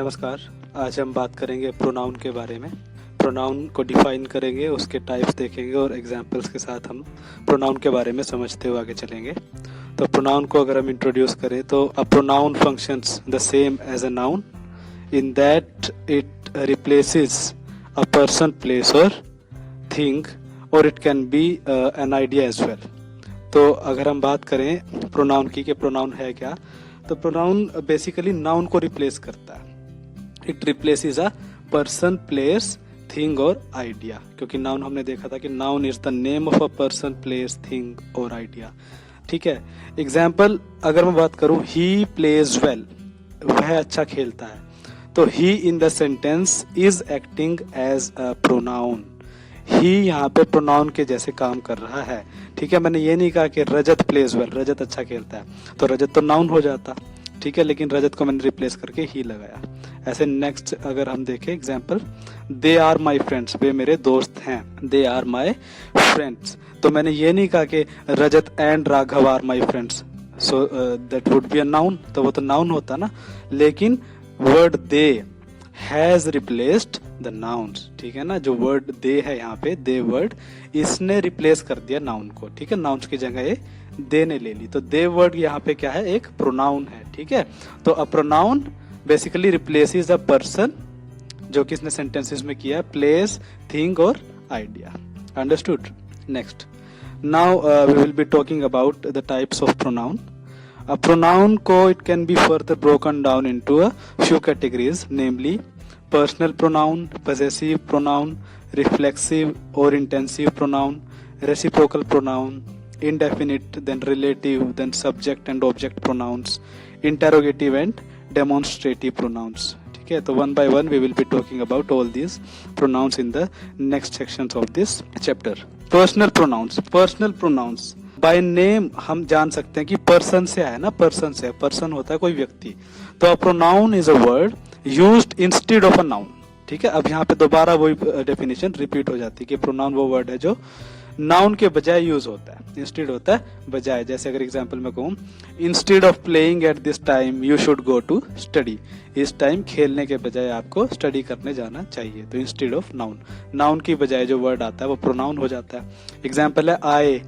नमस्कार। आज हम बात करेंगे प्रोनाउन के बारे में। प्रोनाउन को डिफाइन करेंगे, उसके टाइप्स देखेंगे और एग्जांपल्स के साथ हम प्रोनाउन के बारे में समझते हुए आगे चलेंगे। तो प्रोनाउन को अगर हम इंट्रोड्यूस करें तो a pronoun functions the same as a noun in that it replaces a person, place और थिंग, और it can be an idea as well. तो अगर हम बात करें प्रोनाउन की कि प्रोनाउन है क्या, तो प्रोनाउन बेसिकली नाउन को रिप्लेस करता है। It replaces a person, place, thing और आइडिया। क्योंकि नाउन हमने देखा था कि noun is the name of a person, place, thing और आइडिया। ठीक है। एग्जाम्पल अगर मैं बात करूं, ही प्लेज वेल, वह अच्छा खेलता है, तो he in the sentence is acting as a pronoun. He यहाँ पे प्रोनाउन के जैसे काम कर रहा है। ठीक है। मैंने ये नहीं कहा कि रजत प्लेज वेल, रजत अच्छा खेलता है, तो रजत तो नाउन हो जाता। ठीक है, लेकिन रजत को मैंने रिप्लेस करके ही लगाया। ऐसे नेक्स्ट अगर हम देखें example, they are my friends, वे मेरे दोस्त हैं। दे आर माई फ्रेंड्स, तो मैंने ये नहीं कहा कि Rajat and Raghav are my friends, so that would be a noun, तो वो तो नाउन होता ना। लेकिन word they has replaced the nouns. ठीक है ना, जो वर्ड दे है यहाँ पे, दे वर्ड, इसने रिप्लेस कर दिया नाउन को। ठीक है, नाउन्स की जगह ये दे ने ले ली, तो दे वर्ड यहाँ पे क्या है, एक प्रोनाउन है। ठीक है, तो a pronoun basically replaces a person, जो कि इसने सेंटेंसेस में किया, प्लेस, थिंग और idea. Understood. Next, now we will be talking about the types of pronoun. A pronoun को it can be further broken down into a few categories, namely personal pronoun, possessive pronoun, reflexive or intensive pronoun, reciprocal pronoun, indefinite, then relative, then subject and object pronouns, interrogative and demonstrative pronouns. ठीक है, तो one by one we will be talking about all these pronouns in the next sections of this chapter. Personal pronouns. Personal pronouns by name हम जान सकते हैं कि person से आया ना, पर्सन से, पर्सन होता है कोई व्यक्ति। तो a pronoun is a word used instead of a noun. ठीक है, अब यहाँ पे दोबारा वही डेफिनेशन रिपीट हो जाती है कि प्रोनाउन वो वर्ड है जो नाउन के बजाय यूज होता है, इंस्टेड होता है बजाय। जैसे अगर एग्जांपल में कहूँ, instead of playing at this time you should go to study, इस टाइम खेलने के बजाय आपको स्टडी करने जाना चाहिए। तो इंस्टेड ऑफ नाउन, नाउन की बजाय जो वर्ड आता है वो प्रोनाउन हो जाता है। एग्जांपल है I,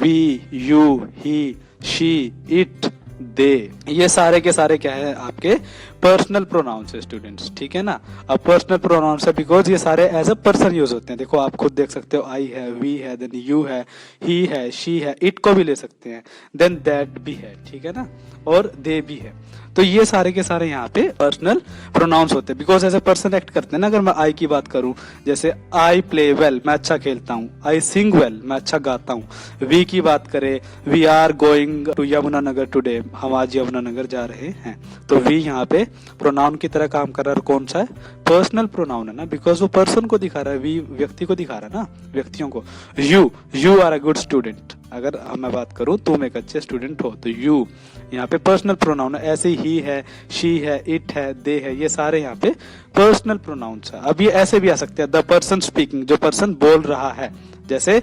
we, you, he, she, it, they, ये सारे के सारे क्या है आपके पर्सनल प्रोनाउंस है स्टूडेंट्स। ठीक है ना, अब पर्सनल प्रोनाउंस है बिकॉज ये सारे एज अ पर्सन यूज होते हैं। देखो आप खुद देख सकते हो, आई है, वी है, देन यू है, ही है, शी है, इट को भी ले सकते हैं, देन दैट भी है। ठीक है ना, और दे भी है। तो ये सारे के सारे यहाँ पे पर्सनल प्रोनाउंस होते हैं because as a person act करते हैं ना। अगर मैं आई की बात करूं, जैसे आई प्ले वेल, मैं अच्छा खेलता हूँ, आई सिंग वेल, मैं अच्छा गाता हूँ। वी की बात करें, we are going to Yamunanagar today, हम आज यमुनानगर जा रहे हैं। तो वी यहाँ पे प्रोनाउन की तरह काम कर रहा है। कौन सा है, पर्सनल प्रोनाउन है ना, बिकॉज वो पर्सन को दिखा रहा है, वी व्यक्ति को दिखा रहा है ना, व्यक्तियों को। You are a good student, अगर मैं बात करूं तुम एक अच्छे स्टूडेंट हो, तो यू यहाँ पे पर्सनल प्रोनाउन है। ऐसे ही है, शी है, इट है, दे है, ये सारे यहाँ पे पर्सनल प्रोनाउंस है। अब ये ऐसे भी आ सकते हैं, द पर्सन स्पीकिंग, जो पर्सन बोल रहा है। जैसे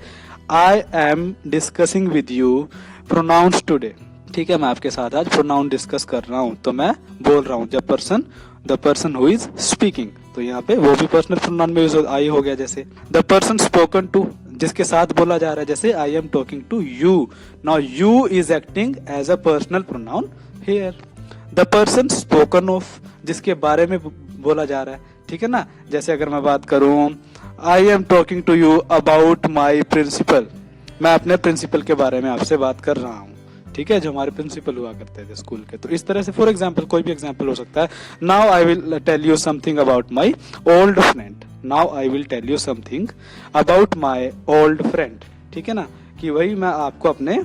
I am discussing with you pronouns today. ठीक है, मैं आपके साथ आज प्रोनाउन डिस्कस कर रहा हूं, तो मैं बोल रहा हूं। जब person, the person who is speaking, तो यहाँ पे वो भी पर्सनल प्रोनाउन में यूज आई हो गया। जैसे द पर्सन स्पोकन टू, जिसके साथ बोला जा रहा है, जैसे I am talking to you, now you is acting as a personal pronoun here. The person spoken of, जिसके बारे में बोला जा रहा है। ठीक है ना, जैसे अगर मैं बात करूं, I am talking to you about my principal, मैं अपने प्रिंसिपल के बारे में आपसे बात कर रहा हूँ। ठीक है, जो हमारे प्रिंसिपल हुआ करते थे स्कूल के। तो इस तरह से फॉर एग्जाम्पल कोई भी एग्जाम्पल हो सकता है। Now I will tell you something about my old friend, now I will tell you something about my old friend. ठीक है ना, कि वही मैं आपको अपने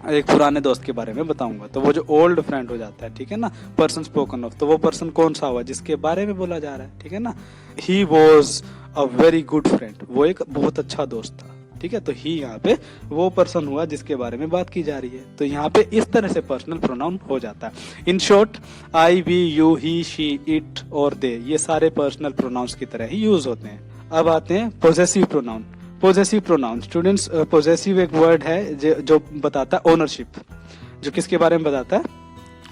एक पुराने दोस्त के बारे में बताऊंगा, तो वो जो ओल्ड फ्रेंड हो जाता है। ठीक है ना, पर्सन स्पोकन ऑफ, तो वो पर्सन कौन सा हुआ, जिसके बारे में बोला जा रहा है। ठीक है ना, he was a very good friend, वो एक बहुत अच्छा दोस्त था। ठीक है, तो ही यहाँ पे वो पर्सन हुआ जिसके बारे में बात की जा रही है। तो यहाँ पे इस तरह से पर्सनल प्रोनाउन हो जाता है। In short, I, we, you, he, she, it और दे, ये सारे पर्सनल प्रोनाउंस की तरह ही यूज होते हैं। अब आते हैं possessive pronoun. Possessive pronoun students, possessive एक वर्ड है जो बताता है ओनरशिप, जो किसके बारे में बताता है,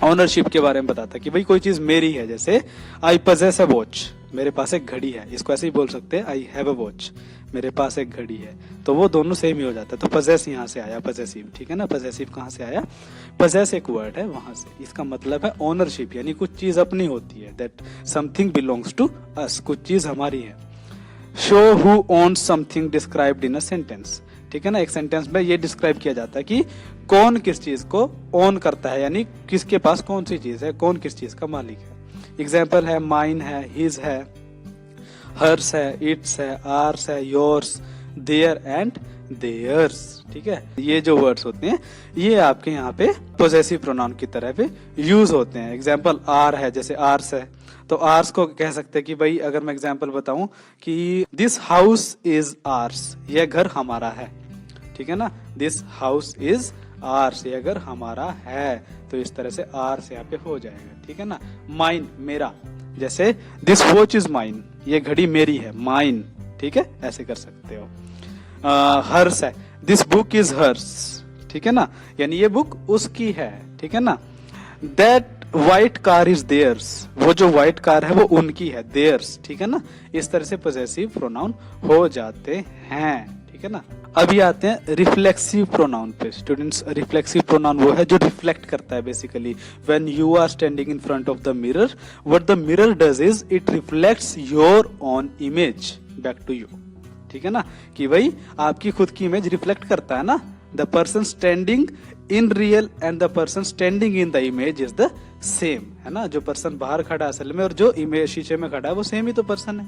ऑनरशिप के बारे में बताता है कि भाई कोई चीज मेरी है, जैसे आई पजेस अ वॉच, मेरे पास एक घड़ी है, इसको ऐसे ही बोल सकते हैं आई हैव अ वॉच, मेरे पास एक घड़ी है, तो वो दोनों सेम ही हो जाता है। तो पजेस यहाँ से आया, पजेसिव, ठीक है ना। पजेसिव कहाँ से आया, पजेस एक वर्ड है वहां से, इसका मतलब है ओनरशिप, यानी कुछ चीज अपनी होती है, that something belongs to us, कुछ चीज हमारी है। Show who owns something described in a sentence, ठीक है ना। एक सेंटेंस में ये डिस्क्राइब किया जाता है कि कौन किस चीज को ओन करता है, यानी किसके पास कौन सी चीज है, कौन किस चीज का मालिक है। एग्जाम्पल है माइन है, हिज है, हर्स है, इट्स है, आर्स है, योर्स, देयर एंड देयर्स, ठीक है। ये जो वर्ड्स होते हैं ये आपके यहाँ पे पोजेसिव प्रोनाउन की तरह पे यूज होते हैं। एग्जाम्पल आर है, जैसे आर्स है, तो आर्स को कह सकते हैं कि भाई, अगर मैं एग्जाम्पल बताऊं कि दिस हाउस इज आर्स, यह घर हमारा है, ठीक है ना। दिस हाउस इज आर्स, ये घर हमारा है, तो इस तरह से आर्स यहाँ पे हो जाएगा, ठीक है ना। माइन, मेरा, जैसे दिस वॉच इज माइन, ये घड़ी मेरी है, माइन, ठीक है, ऐसे कर सकते हो। हर्स है, दिस बुक इज हर्स, ठीक है ना, यानी ये बुक उसकी है, ठीक है ना। That white car is theirs, वो जो व्हाइट कार है वो उनकी है, देयर्स, ठीक है ना। इस तरह से पोजेसिव प्रोनाउन हो जाते हैं, ठीक है ना। अभी आते हैं रिफ्लेक्सिव प्रोनाउन पे। स्टूडेंट्स, रिफ्लेक्सिव प्रोनाउन वो है जो रिफ्लेक्ट करता है basically. When you are standing in front of the mirror, what the mirror does is it reflects your own image back to you, ठीक है ना। कि भाई आपकी खुद की इमेज रिफ्लेक्ट करता है ना। The person standing in real and the person standing in the image is the same, है ना। जो पर्सन बाहर खड़ा है असल में और जो इमेज शीशे में खड़ा है वो सेम ही तो पर्सन है,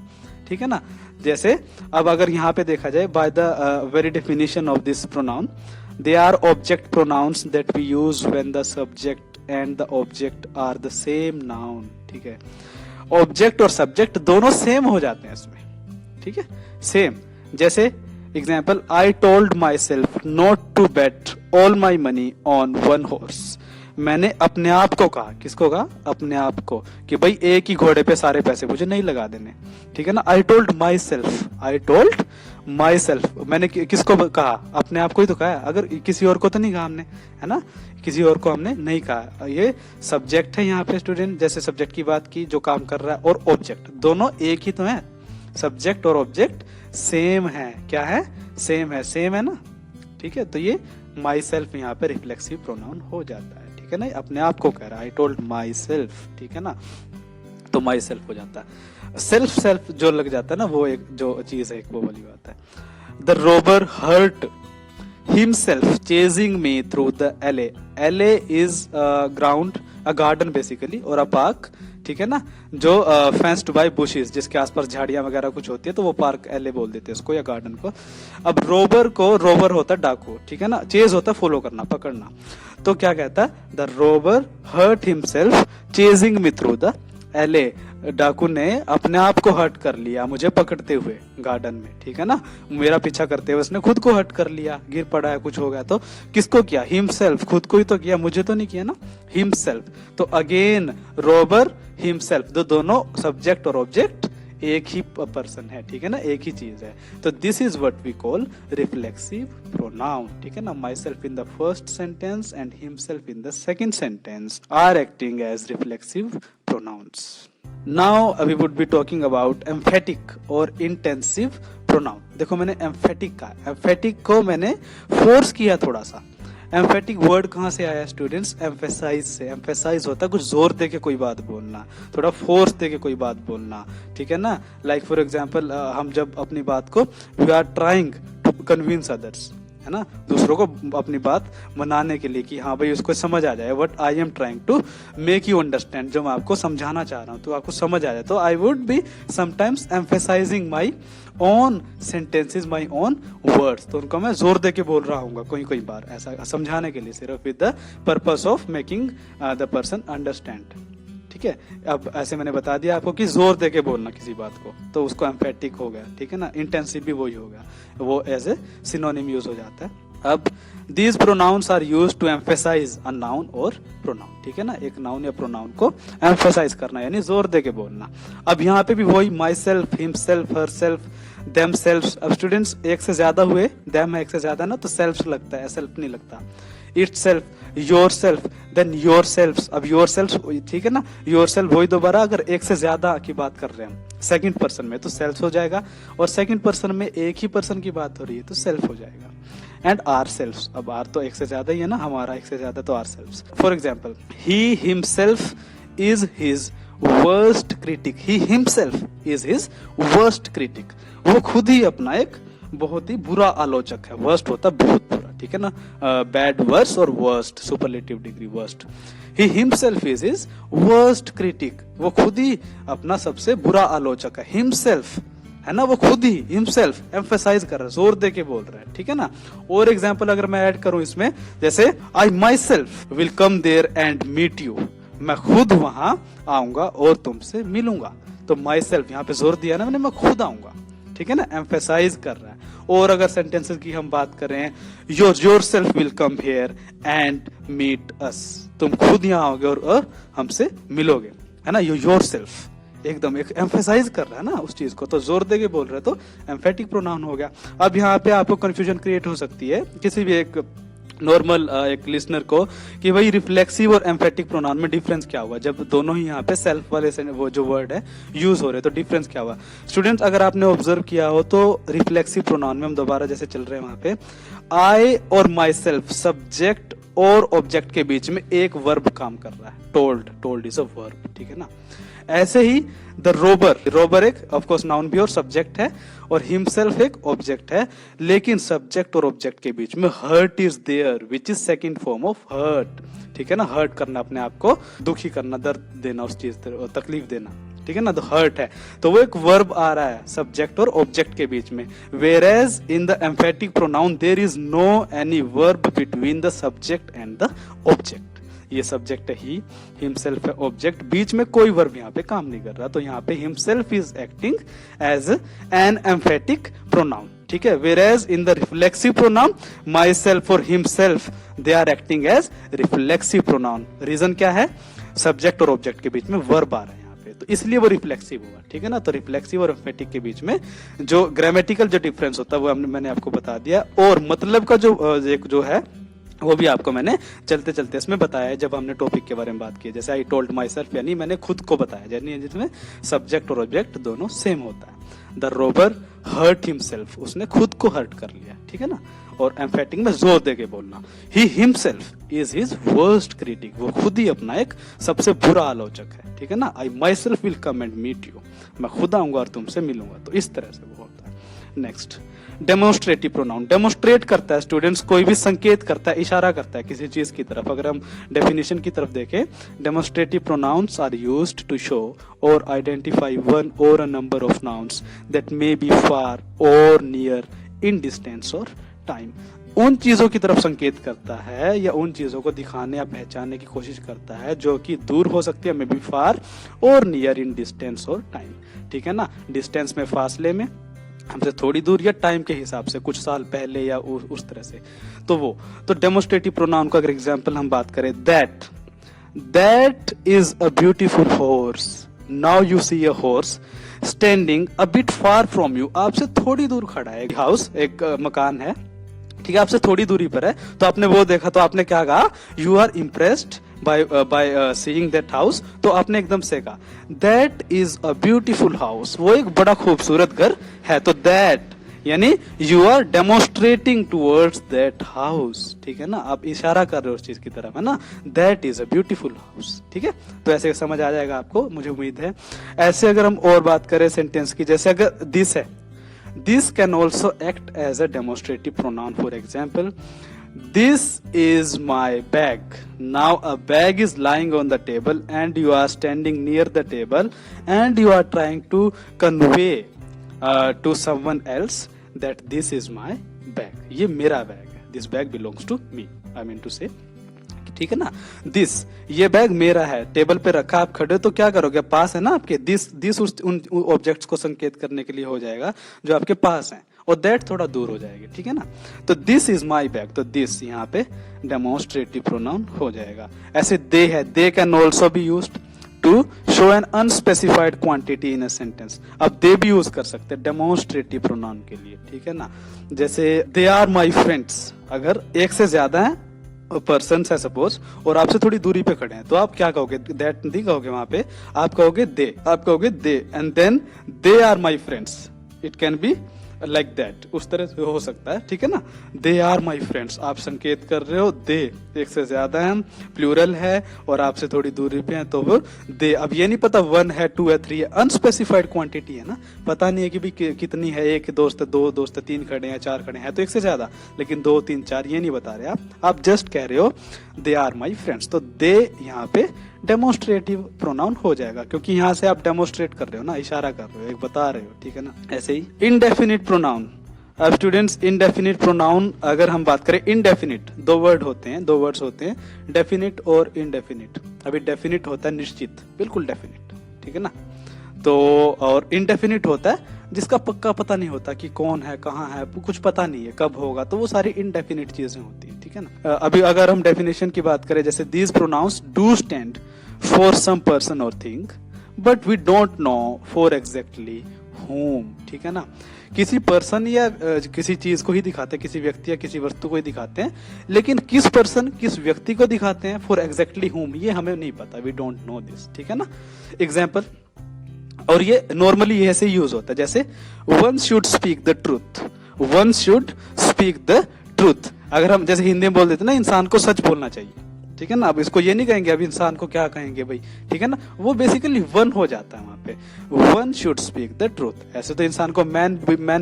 ठीक है ना। जैसे अब अगर यहाँ पे देखा जाए, by the very definition of this pronoun, they are object pronouns that we use when the subject and the object are the same noun, ठीक है। ऑब्जेक्ट और सब्जेक्ट दोनों सेम हो जाते हैं इसमें, ठीक है, सेम। जैसे example, I told my self not to bet all my money on one horse, मैंने अपने आप को कहा, किसको कहा, अपने आप को, कि भाई एक ही घोड़े पे सारे पैसे मुझे नहीं लगा देने, ठीक है ना। आई told my self, I told my self, मैंने किसको कहा, अपने आप को ही तो कहा, अगर किसी और को तो नहीं कहा हमने, है ना, किसी और को हमने नहीं कहा। ये सब्जेक्ट है यहाँ पे स्टूडेंट, जैसे सब्जेक्ट की बात की जो काम कर रहा है, और ऑब्जेक्ट, दोनों एक ही तो है, सब्जेक्ट और ऑब्जेक्ट सेम है, क्या है, सेम है ना, ठीक है। तो ये माई सेल्फ यहाँ पे रिफ्लेक्सिव प्रोनाउन हो जाता है, ठीक है ना, अपने आप को कह रहा है, आई टोल्ड माई सेल्फ, ठीक है ना, तो माई सेल्फ हो जाता है। सेल्फ जो लग जाता है ना, वो एक जो चीज है, एक वो वाली बात है। The robber hurt himself chasing me through the alley, alley is ground, a garden basically, और अ पार्क, ठीक है ना, जो फेंस्ड बाय बुशेस, जिसके आसपास झाड़ियां वगैरह कुछ होती है, तो वो पार्क एले बोल देते हैं उसको, या गार्डन को। अब रोबर होता है डाकू, ठीक है ना, चेज होता है फॉलो करना, पकड़ना, तो क्या कहता है, the robber hurt himself chasing me through the alley, डाकू ने अपने आप को हर्ट कर लिया मुझे पकड़ते हुए गार्डन में, ठीक है ना, मेरा पीछा करते हुए उसने खुद को हर्ट कर लिया, गिर पड़ा है, कुछ हो गया, तो किसको किया, हिमसेल्फ, खुद को ही तो किया, मुझे तो नहीं किया ना, हिमसेल्फ। तो अगेन रोबर हिमसेल्फ, दोनों सब्जेक्ट और ऑब्जेक्ट एक ही पर्सन है, ठीक है ना, एक ही चीज है। तो this is what we call reflexive pronoun, ठीक है ना। My self in the first sentence and himself in the second sentence are acting as reflexive pronouns. Now we would be talking about emphatic और intensive pronoun. देखो मैंने emphatic कहा, emphatic को मैंने force किया थोड़ा सा। एम्फेटिक वर्ड कहाँ से आया स्टूडेंट्स, एम्फेसाइज से। एम्फेसाइज होता है कुछ जोर दे के कोई बात बोलना, थोड़ा फोर्स दे के कोई बात बोलना, ठीक है ना। लाइक फॉर एग्जांपल, हम जब अपनी बात को, we are trying to convince others, है ना, दूसरों को अपनी बात मनाने के लिए, कि हाँ भाई उसको समझ आ जाए, what I am trying to make you understand, जो मैं आपको समझाना चाह रहा हूँ तो आपको समझ आ जाए, तो I would be sometimes emphasizing my own sentences, my own words, तो उनको मैं जोर दे के बोल रहा हूँ कोई बार, ऐसा समझाने के लिए, सिर्फ with the purpose of making the person understand, ठीक है। अब ऐसे मैंने बता दिया आपको कि जोर दे के बोलना किसी बात को, तो उसको एम्फेटिक हो गया, ठीक है ना। इंटेंसिव भी वही हो गया, वो एज ए सिनोनिम यूज हो जाता है। अब these pronouns are used to emphasize a noun और प्रोनाउन, ठीक है ना, एक नाउन या प्रोनाउन को एम्फेसाइज करना यानी जोर दे के बोलना। अब यहाँ पे भी वही my self, him self, her self, them self. अब स्टूडेंट्स एक से ज्यादा हुए, देम एक से ज्यादा ना, तो सेल्फ लगता है, सेल्फ नहीं लगता। itself, yourself, then yourselves. अब yourselves ठीक है ना, yourself वही दोबारा अगर एक से ज्यादा की बात कर रहे हैं हम सेकंड पर्सन में तो सेल्फ हो जाएगा, और सेकंड पर्सन में एक ही पर्सन की बात हो रही है तो सेल्फ हो जाएगा। एंड आर सेल्फ, अब आर तो एक से ज्यादा ही है ना, हमारा एक से ज्यादा तो our self. For example, he himself is his worst critic, he himself is his worst critic, वो खुद ही अपना एक बहुत ही बुरा आलोचक है। वर्स्ट होता है बहुत बुरा, ठीक है ना, बैड वर्स और worst superlative degree worst. He himself is his worst critic, वो खुद ही अपना सबसे बुरा आलोचक है। हिमसेल्फ है ना, वो खुद ही हिमसेल्फ एम्फेसाइज कर रहा है, जोर दे के बोल रहा है, ठीक है ना। और एग्जाम्पल अगर मैं ऐड करूं इसमें, जैसे I myself will come there and meet you, मैं खुद वहां आऊंगा और तुमसे मिलूंगा। तो माई सेल्फ यहाँ पे जोर दिया ना मैंने, मैं खुद आऊंगा, ठीक है ना, एम्फेसाइज कर रहा है। और अगर सेंटेंसेस की हम बात करें, your self will come here and meet us, तुम खुद यहाँ आओगे और हमसे मिलोगे, है ना। योर सेल्फ एकदम एक एम्फेसाइज कर रहा है ना उस चीज को, तो जोर दे के बोल रहे, तो एम्फेटिक प्रोनाउन हो गया। अब यहाँ पे आपको कंफ्यूजन क्रिएट हो सकती है किसी भी एक नॉर्मल एक लिसनर को कि भाई रिफ्लेक्सिव और एम्फेटिक प्रोनाउन में डिफरेंस क्या हुआ, जब दोनों ही यहाँ पे सेल्फ वाले से वो जो वर्ड है यूज हो रहे, तो डिफरेंस क्या हुआ। स्टूडेंट्स, अगर आपने ऑब्जर्व किया हो तो रिफ्लेक्सिव प्रोनाउन में हम दोबारा जैसे चल रहे हैं वहां पे, आई और माई सेल्फ सब्जेक्ट और ऑब्जेक्ट के बीच में एक वर्ब काम कर रहा है, टोल्ड इज अ वर्ब, ठीक है ना। ऐसे ही द रोबर एक ऑफ कोर्स नाउन भी और सब्जेक्ट है, और हिमसेल्फ एक ऑब्जेक्ट है, लेकिन सब्जेक्ट और ऑब्जेक्ट के बीच में hurt is there which is second form of hurt, ठीक है ना। हर्ट करना, अपने आप को दुखी करना, दर्द देना, उस चीज तकलीफ देना, ठीक है ना, तो हर्ट है, तो वो एक वर्ब आ रहा है सब्जेक्ट और ऑब्जेक्ट के बीच में। Whereas in the emphatic pronoun there is no any verb between the subject and the object. ये सब्जेक्ट है ही, हिमसेल्फ है ऑब्जेक्ट, बीच में कोई वर्ब यहाँ पे काम नहीं कर रहा, तो यहाँ पे himself is acting as an emphatic pronoun, ठीक है। Whereas in the reflexive pronoun myself और himself they are acting as reflexive pronoun. Reason क्या है, सब्जेक्ट और ऑब्जेक्ट के बीच में वर्ब आ रहा है यहाँ पे, तो इसलिए वो रिफ्लेक्सिव हुआ, ठीक है ना। तो रिफ्लेक्सिव और एम्फेटिक के बीच में जो ग्रामेटिकल जो डिफरेंस होता है वो मैंने आपको बता दिया, और मतलब का जो है वो भी आपको मैंने चलते चलते इसमें बताया है जब हमने टॉपिक के बारे में बात की। जैसे आई टोल्ड माई सेल्फ, यानी मैंने खुद को बताया, यानी जिसमें सब्जेक्ट और ऑब्जेक्ट दोनों सेम होता है। द रोबर हर्ट हिमसेल्फ, उसने खुद को हर्ट कर लिया, ठीक है ना। और एम्फेटिक में जोर दे के बोलना, ही himself is his worst critic, वो खुद ही अपना एक सबसे बुरा आलोचक है, ठीक है ना। I myself will come and meet you, मैं खुद आऊंगा और तुमसे मिलूंगा, तो इस तरह से वो होता है। नेक्स्ट, डेमोन्स्ट्रेटिव प्रोनाउन, डेमोन्स्ट्रेट करता है स्टूडेंट्स, कोई भी संकेत करता है, इशारा करता है किसी चीज की तरफ। अगर हम डेफिनेशन की तरफ देखें, demonstrative pronouns are used to show or identify one or a number of nouns that may be far or near in distance और टाइम। उन चीजों की तरफ संकेत करता है या उन चीजों को दिखाने या पहचानने की कोशिश करता है जो कि दूर हो सकती है, मे be far or near in distance और टाइम, ठीक है ना। डिस्टेंस में फासले में, हमसे थोड़ी दूर, या टाइम के हिसाब से कुछ साल पहले या उस तरह से। तो वो तो डेमोन्स्ट्रेटिव प्रोनाउन का अगर एग्जांपल हम बात करें, that is a beautiful horse, now you see a horse standing a bit far from you, आपसे थोड़ी दूर खड़ा है। हाउस एक मकान है, ठीक है, आपसे थोड़ी दूरी पर है, तो आपने वो देखा तो आपने क्या कहा, you are impressed by seeing that house, तो आपने एकदम से कहा that is a beautiful house, वो एक बड़ा खूबसूरत घर है। तो that यानी you are demonstrating towards that house, ठीक है ना, आप इशारा कर रहे हो उस चीज की तरफ, है ना। that is a beautiful house, ठीक है, तो ऐसे समझ आ जाएगा आपको, मुझे उम्मीद है। ऐसे अगर हम और बात करें सेंटेंस की, जैसे अगर this है, this can also act as a demonstrative pronoun. For example, this is my bag. Now a bag is lying on the table and you are standing near the table and you are trying to convey to someone else that this is my bag. ये मेरा bag है, this bag belongs to me, I mean to say, ठीक है ना। This, ये bag मेरा है, table पे रखा, आप खड़े तो क्या करोगे, पास है ना आपके, दिस उन ऑब्जेक्ट्स को संकेत करने के लिए हो जाएगा जो आपके पास हैं, और दैट थोड़ा दूर हो जाएगी, ठीक है ना। तो दिस इज माई बैग, तो दिस यहाँ पे डेमोन्स्ट्रेटिव प्रोनाउन हो जाएगा। ऐसे दे है, they can also be used to show an unspecified quantity in a sentence. अब दे भी यूज कर सकते हैं डेमोन्स्ट्रेटिव प्रोनाउन के लिए, ठीक है ना। जैसे दे आर माई फ्रेंड्स, अगर एक से ज्यादा है पर्सन है सपोज, और आपसे थोड़ी दूरी पे खड़े हैं, तो आप क्या कहोगे? दैट नहीं कहोगे, वहां पे आप कहोगे they, and then they are my friends. It can be like that, उस तरह से हो सकता है, ठीक है ना। दे आर माई फ्रेंड्स, आप संकेत कर रहे हो दे, एक से ज्यादा है, प्लूरल है और आपसे थोड़ी दूरी पे है, तो वो दे। अब ये नहीं पता 1 है, 2 है, 3 है, अनस्पेसिफाइड क्वांटिटी है ना, पता नहीं है कि भी कितनी है, एक दोस्त है, 2 दोस्त है, 3 खड़े हैं, 4 खड़े हैं, तो एक से ज्यादा, लेकिन 2 3 4 ये नहीं बता रहे आप जस्ट कह रहे हो दे आर माई फ्रेंड्स। तो दे यहाँ पे डेमोन्स्ट्रेटिव प्रोनाउन हो जाएगा, क्योंकि यहाँ से आप डेमोन्स्ट्रेट कर रहे हो ना, इशारा कर रहे हो, एक बता रहे हो, ठीक है ना। ऐसे ही इनडेफिनिट प्रोनाउन। अब स्टूडेंट्स, इनडेफिनिट प्रोनाउन अगर हम बात करें, इनडेफिनिट 2 वर्ड्स होते हैं, डेफिनिट और इनडेफिनिट। अभी डेफिनिट होता है निश्चित, बिल्कुल डेफिनिट, ठीक है ना। तो और इनडेफिनिट होता है जिसका पक्का पता नहीं होता कि कौन है, कहाँ है, कुछ पता नहीं है, कब होगा, तो वो सारी इनडेफिनिट चीजें होती है, ठीक है ना। अभी अगर हम डेफिनेशन की बात करें, जैसे these pronouns do stand for some person or thing but we don't know for exactly whom, ठीक है ना। किसी पर्सन या किसी चीज को ही दिखाते हैं, किसी व्यक्ति या किसी वस्तु को ही दिखाते हैं, लेकिन किस पर्सन, किस व्यक्ति को दिखाते हैं, फॉर एग्जैक्टली whom, ये हमें नहीं पता, वी डोंट नो दिस, ठीक है ना। एग्जाम्पल, और ये नॉर्मली ऐसे यूज होता है, जैसे one should speak the truth, one should speak the truth. अगर हम जैसे हिंदी में बोल देते ना, इंसान को सच बोलना चाहिए, ठीक है ना। अब इसको ये नहीं कहेंगे, अब इंसान को क्या कहेंगे भाई, ठीक है ना, वो बेसिकली वन हो जाता है वहां पे, one should speak the truth. ऐसे तो इंसान को मैन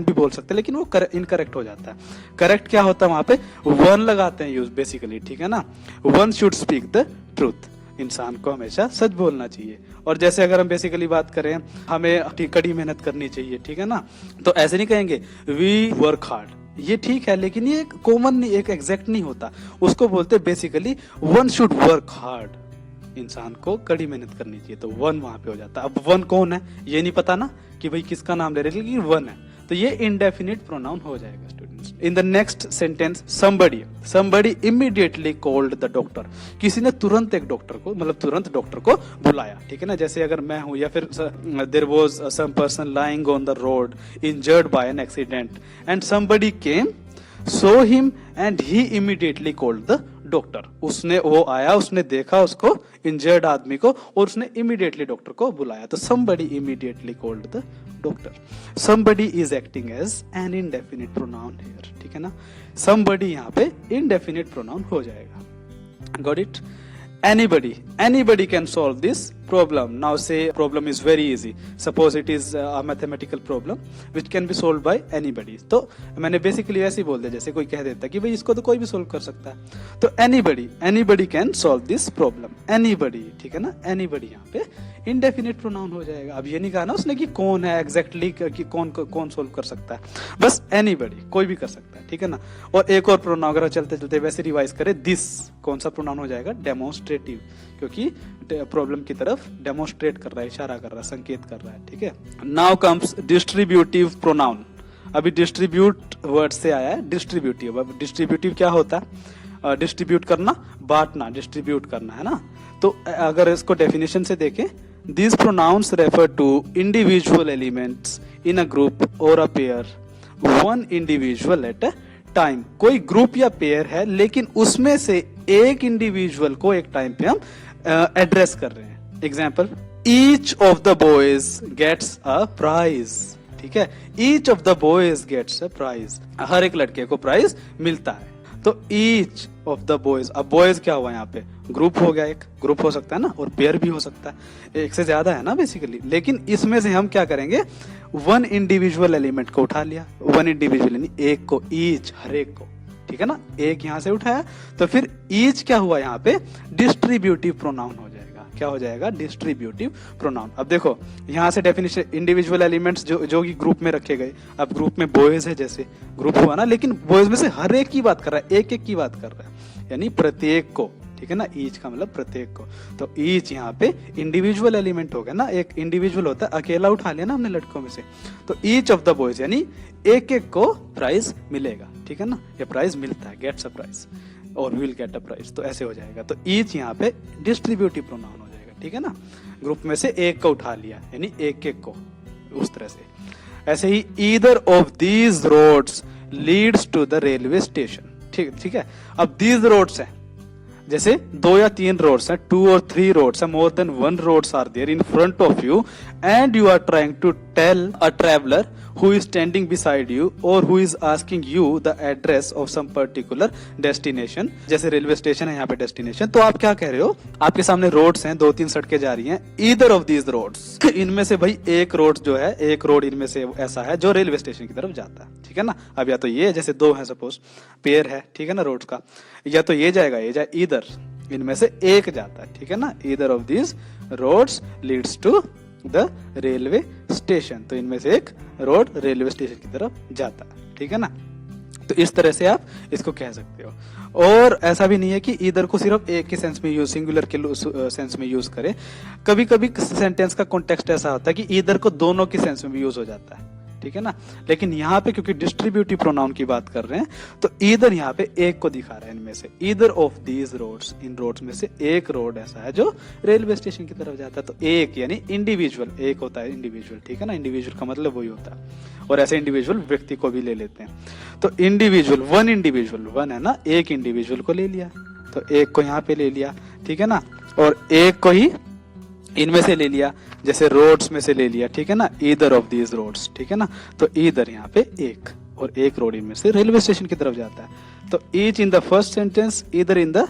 भी बोल सकते हैं, लेकिन वो इनकरेक्ट हो जाता है। करेक्ट क्या होता है वहां पे, वन लगाते हैं यूज बेसिकली, ठीक है ना। One should speak the truth, इंसान को हमेशा सच बोलना चाहिए। और जैसे अगर हम बेसिकली बात करें, हमें कड़ी मेहनत करनी चाहिए, ठीक है ना, तो ऐसे नहीं कहेंगे वी वर्क हार्ड, ये ठीक है, लेकिन ये कॉमन नहीं, एक एग्जैक्ट नहीं होता, उसको बोलते basically one should work hard, इंसान को कड़ी मेहनत करनी चाहिए, तो वन वहां पे हो जाता है। अब वन कौन है ये नहीं पता ना कि भाई किसका नाम ले रहे, लेकिन वन है, तो ये इनडेफिनिट प्रोनाउन हो जाएगा students. In the next sentence, somebody immediately called the doctor, किसी ने तुरंत एक डॉक्टर को, मतलब तुरंत डॉक्टर को बुलाया, ठीक है ना। जैसे अगर मैं हूं, या फिर there was some person lying on the road injured by an accident and somebody came, saw him and he immediately called the doctor. उसने, वो आया, उसने देखा उसको, इंजर्ड आदमी को, और उसने इमीडिएटली डॉक्टर को बुलाया, तो somebody immediately called the doctor। somebody is acting as an indefinite pronoun here, ठीक है ना। somebody यहाँ पे indefinite pronoun हो जाएगा। got it? anybody can solve this problem. Now say problem is very easy, suppose it is a mathematical problem which can be solved by anybody, तो मैंने basically ऐसे ही बोल दिया, जैसे कोई कह देता कि भाई इसको तो कोई भी सोल्व कर सकता है, तो anybody can solve this problem, anybody, ठीक है ना। anybody यहाँ पे indefinite pronoun हो जाएगा। अब ये नहीं कहा ना उसने कि कौन है एग्जैक्टली, कि कौन सोल्व कर सकता है, बस anybody, कोई भी कर सकता है, ठीक है ना। और एक और प्रोनाउन अगर चलते चलते वैसे रिवाइज करें, दिस कौन सा प्रोनाउन हो जाएगा, डेमोन्स्ट्रेटिव, क्योंकि प्रॉब्लम की तरफ डेमोन्स्ट्रेट कर रहा है, इशारा कर रहा है, संकेत कर रहा है, ठीक है। Now comes distributive pronoun. अभी डिस्ट्रीब्यूट वर्ड से आया है डिस्ट्रीब्यूटिव। अब डिस्ट्रीब्यूटिव क्या होता है, डिस्ट्रीब्यूट करना, बांटना, डिस्ट्रीब्यूट करना, है ना। तो अगर इसको डेफिनेशन से देखें, these pronouns refer to individual elements in a group or a pair, one individual at a time। कोई ग्रुप या पेयर है, लेकिन उसमें से एक इंडिविजुअल को एक टाइम पे हम एड्रेस कर रहे हैं। Example, each of the boys gets a prize, ठीक है। Each of the boys gets a prize, हर एक लड़के को प्राइज मिलता है। तो ईच ऑफ द बॉयज, अब बॉयज क्या हुआ यहाँ पे, ग्रुप हो गया, एक ग्रुप हो सकता है ना, और पेयर भी हो सकता है, एक से ज्यादा है ना बेसिकली। लेकिन इसमें से हम क्या करेंगे, वन इंडिविजुअल एलिमेंट को उठा लिया, वन इंडिविजुअल यानी एक को, ईच, हर एक को, ठीक है ना। एक यहां से उठाया, तो फिर ईच क्या हुआ यहाँ पे, डिस्ट्रीब्यूटिव प्रोनाउन हो जाएगा। क्या हो जाएगा, डिस्ट्रीब्यूटिव प्रोनाउन। अब देखो यहाँ से डेफिनेशन, इंडिविजुअल एलिमेंट्स जो कि ग्रुप में रखे गए, अब ग्रुप में बॉयज है, जैसे ग्रुप हुआ ना, लेकिन बॉयज में से हर एक की बात कर रहा है, एक एक की बात कर रहा है, यानी प्रत्येक को, ठीक है ना। ईच का मतलब प्रत्येक को, तो ईच यहाँ पे इंडिविजुअल एलिमेंट हो गया ना, एक इंडिविजुअल होता है, अकेला उठा लिया ना हमने लड़कों में से, तो ईच ऑफ द बॉयज यानी एक एक को प्राइज मिलेगा, ठीक है ना, ये प्राइज मिलता है, गेट्स अ प्राइज और विल गेट अ प्राइज, तो ऐसे हो जाएगा। तो ईच यहाँ पे डिस्ट्रीब्यूटिव प्रोनाउन हो जाएगा, ठीक है ना। ग्रुप में से एक को उठा लिया, यानी एक एक को, उस तरह से। ऐसे ही either of these roads leads to the railway station, ठीक है। अब दीज रोड्स है, जैसे 2 या 3 रोड्स हैं, 2 or 3 roads, more than 1 roads are there in front of you, and you are trying to tell a traveler who is standing beside you or who is asking you the address of some particular destination. जैसे railway station है यहाँ पे destination, तो आप क्या कह रहे हो, आपके सामने रोड्स हैं, 2-3 सड़कें जा रही हैं, either of these roads, इनमें से भाई एक रोड जो है, एक रोड इनमें से ऐसा है जो रेलवे स्टेशन की तरफ जाता है, ठीक है ना। अब या तो ये, जैसे 2 है सपोज, पेयर है, ठीक है ना, रोड्स का, या तो ये जाएगा, ये जाए, इधर इनमें से एक जाता है, ठीक है ना। either of these roads leads to the railway station, तो इनमें से एक रोड रेलवे स्टेशन की तरफ जाता है, ठीक है ना। तो इस तरह से आप इसको कह सकते हो। और ऐसा भी नहीं है कि इधर को सिर्फ एक के सेंस में यूज, सिंगुलर के सेंस में यूज करें। कभी कभी सेंटेंस का कॉन्टेक्स्ट ऐसा होता है कि इधर को दोनों के सेंस में भी यूज हो जाता है, ठीक है ना। लेकिन यहाँ पे क्योंकि डिस्ट्रीब्यूटिव प्रोनाउन की बात कर रहे हैं, तो ईदर यहाँ पे एक को दिखा रहा है इनमें से, ईदर ऑफ दीज रोड्स, इन रोड्स में से एक रोड ऐसा है जो रेलवे स्टेशन की तरफ जाता है। तो एक यानी इंडिविजुअल, एक होता है इंडिविजुअल, ठीक है ना। इंडिविजुअल का मतलब वही होता है, और ऐसे इंडिविजुअल व्यक्ति को भी ले लेते हैं। तो इंडिविजुअल, वन है ना, एक इंडिविजुअल को ले लिया, तो एक को यहाँ पे ले लिया, ठीक है ना, और एक को ही इनमें से ले लिया, जैसे रोड्स में से ले लिया, ठीक है ना, ईदर ऑफ दीज रोड्स, ठीक है ना। तो ईदर यहाँ पे एक, और एक रोड इनमें से रेलवे स्टेशन की तरफ जाता है। तो each in the first sentence, either in the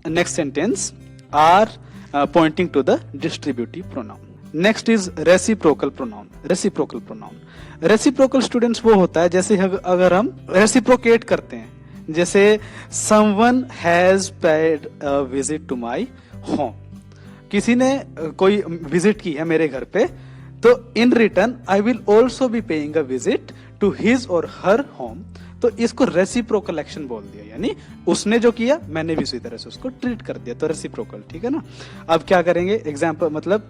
next sentence are pointing to the distributive pronoun. Next is reciprocal pronoun. Reciprocal pronoun, reciprocal students वो होता है जैसे अगर हम रेसिप्रोकेट करते हैं, जैसे someone has paid a visit to my home, किसी ने कोई विजिट की है मेरे घर पे, तो in return I will also be paying a visit to his और हर होम। तो इसको रेसिप्रोकल एक्शन बोल दिया, यानी उसने जो किया मैंने भी उसी तरह से उसको ट्रीट कर दिया, तो रेसिप्रोकल, ठीक है ना। अब क्या करेंगे, एग्जाम्पल मतलब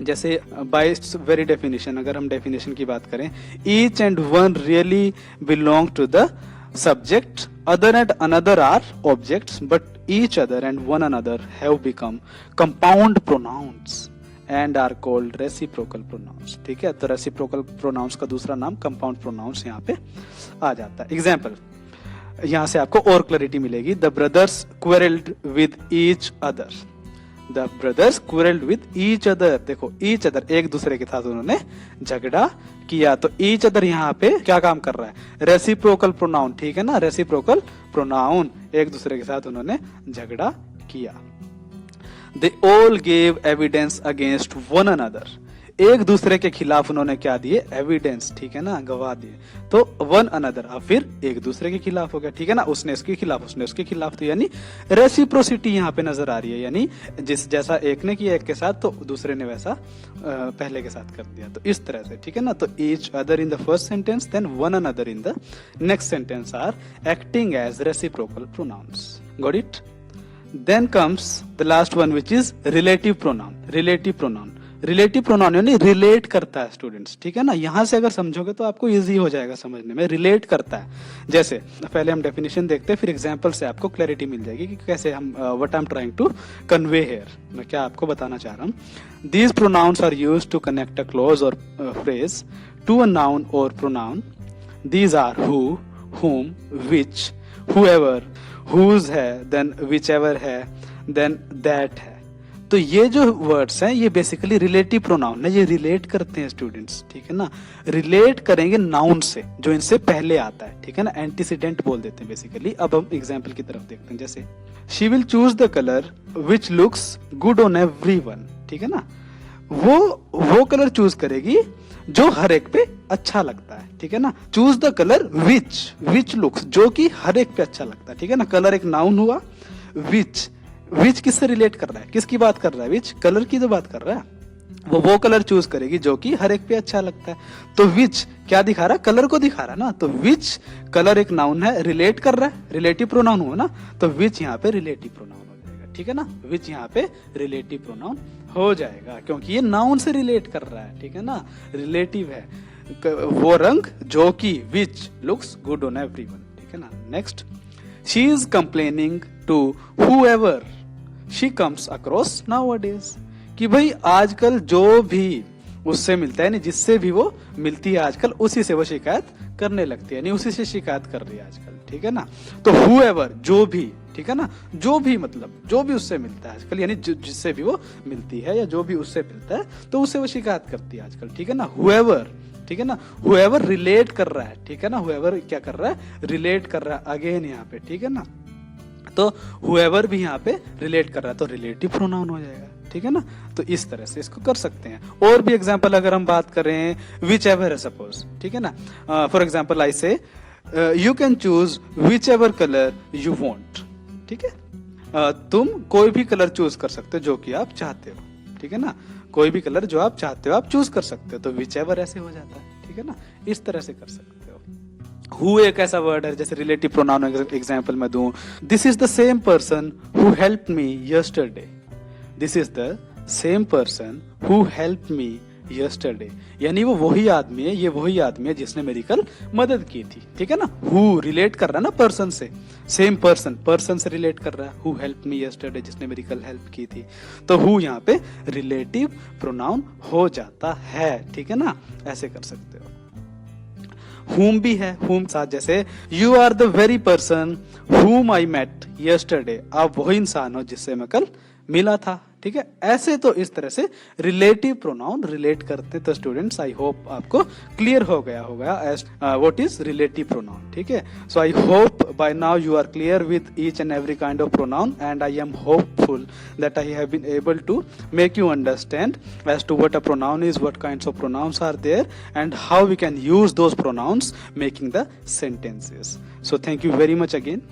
जैसे बाय वेरी डेफिनेशन, अगर हम डेफिनेशन की बात करें, each and one really belong to the subject, other and another are objects, but each other and one another have become compound pronouns and are called reciprocal pronouns, ठीक है। तो reciprocal pronouns का दूसरा नाम compound pronouns यहाँ पे आ जाता है। एग्जाम्पल, यहाँ से आपको और क्लैरिटी मिलेगी। The brothers quarreled with each other, the brothers quarreled with each other, देखो each other, एक दूसरे के साथ उन्होंने झगड़ा किया। तो each other यहाँ पे क्या काम कर रहा है, रेसिप्रोकल प्रोनाउन, ठीक है ना, रेसिप्रोकल प्रोनाउन, एक दूसरे के साथ उन्होंने झगड़ा किया। They all gave evidence against one another, एक दूसरे के खिलाफ उन्होंने क्या दिए, एविडेंस, ठीक है ना, गवाह दिए। तो वन अनदर, अब फिर एक दूसरे के खिलाफ हो गया, ठीक है ना, उसने इसके खिलाफ, उसने उसके खिलाफ, तो यानी रेसिप्रोसिटी यहाँ पे नजर आ रही है, यानी जिस जैसा एक ने किया एक के साथ, तो दूसरे ने वैसा पहले के साथ कर दिया, तो इस तरह से, ठीक है ना। तो each other in the first sentence, then one another in the next sentence are acting as reciprocal pronouns. Got it? Then comes the last one which is relative pronoun. Relative pronoun, relative pronoun यानी relate करता है students, ठीक है ना। यहां से अगर समझोगे तो आपको इजी हो जाएगा समझने में, रिलेट करता है। जैसे पहले हम डेफिनेशन देखते हैं, फिर एग्जांपल से आपको क्लैरिटी मिल जाएगी कि कैसे हम what I am trying to convey here, मैं क्या आपको बताना चाह रहा हूं। These pronouns are used to connect a clause और फ्रेज टू अ नाउन और pronoun. These are who, whom, which, whoever, whose है, देन whichever है, देन that है। तो ये जो वर्ड्स हैं ये बेसिकली रिलेटिव प्रोनाउन है, ये रिलेट करते हैं स्टूडेंट्स, ठीक है ना। रिलेट करेंगे नाउन से जो इनसे पहले आता है, ठीक है ना, एंटीसीडेंट बोल देते हैं बेसिकली। अब हम एग्जांपल की तरफ देखते हैं, जैसे she will choose the colour which looks good on everyone, ठीक है ना, वो कलर चूज करेगी जो हर एक पे अच्छा लगता है, ठीक है ना। Choose the colour which looks, जो कि हर एक पे अच्छा लगता है, ठीक है ना। कलर एक नाउन हुआ, विच किससे रिलेट कर रहा है, किसकी बात कर रहा है, विच कलर की जो बात कर रहा है, वो कलर चूज करेगी जो कि हर एक पे अच्छा लगता है। तो विच क्या दिखा रहा है, कलर को दिखा रहा है ना। तो विच कलर एक नाउन है, रिलेट कर रहा है, रिलेटिव प्रोनाउन हुआ ना, तो विच यहाँ पे रिलेटिव प्रोनाउन हो जाएगा, ठीक है ना। विच यहाँ पे रिलेटिव प्रोनाउन हो जाएगा क्योंकि ये नाउन से रिलेट कर रहा है, ठीक है ना, रिलेटिव है। वो रंग जो कि which looks good on everyone, ठीक है ना। Next, she is complaining to whoever she comes across nowadays, कि भाई आजकल जो भी उससे मिलता है, नहीं जिससे भी वो मिलती है आजकल, उसी से वो शिकायत करने लगती है, यानी उसी से शिकायत कर रही है आजकल, ठीक है ना। तो whoever, जो भी, ठीक है ना, जो भी मतलब जो भी उससे मिलता है आजकल, यानी जिससे भी वो मिलती है या जो भी उससे मिलता है तो उससे वो शिकायत करती है आजकल, ठीक है ना। whoever, ठीक है ना, whoever रिलेट कर रहा है, ठीक है ना, whoever क्या कर रहा है, रिलेट कर रहा है अगेन यहाँ पे, ठीक है ना। तो whoever भी यहाँ पे रिलेट कर रहा है तो रिलेटिव प्रोनाउन हो जाएगा, ठीक है ना। तो इस तरह से इसको कर सकते हैं। और भी एग्जांपल अगर हम बात करें, विच एवर है सपोज, ठीक है ना, फॉर एग्जांपल आई से you can choose which ever colour you want, ठीक है। तुम कोई भी कलर चूज कर सकते हो जो कि आप चाहते हो, ठीक है ना, कोई भी कलर जो आप चाहते हो आप चूज कर सकते हो, तो विच एवर ऐसे हो जाता है, ठीक है ना, इस तरह से कर सकते हो। हु एक ऐसा वर्ड है, जैसे रिलेटिव प्रोनाउन एग्जांपल मैं दूं, this is the same person who helped me yesterday, this is the same person who helped me yesterday, यानी वो वही आदमी है, ये वही आदमी है जिसने मेरी कल मदद की थी, ठीक है ना। हु रिलेट कर रहा है ना पर्सन से, सेम पर्सन, पर्सन से रिलेट कर रहा है, हु हेल्प्ड मी यस्टरडे, जिसने मेरी कल हेल्प की थी, तो हु यहाँ पे रिलेटिव प्रोनाउन हो जाता है, ठीक है ना, ऐसे कर सकते हो। whom भी है, whom साथ जैसे you are the very person whom I met yesterday, आप वही इंसान हो जिससे मैं कल मिला था, ठीक है। ऐसे तो इस तरह से रिलेटिव प्रोनाउन रिलेट करते। तो स्टूडेंट्स आई होप आपको क्लियर हो गया होगा as what is relative pronoun, ठीक है। So I hope by now you are clear with each and every kind of pronoun, and I am hopeful that I have been able to make you understand as to what a pronoun is, what kinds of pronouns are there, and how we can use those pronouns making the sentences. So thank you very much again.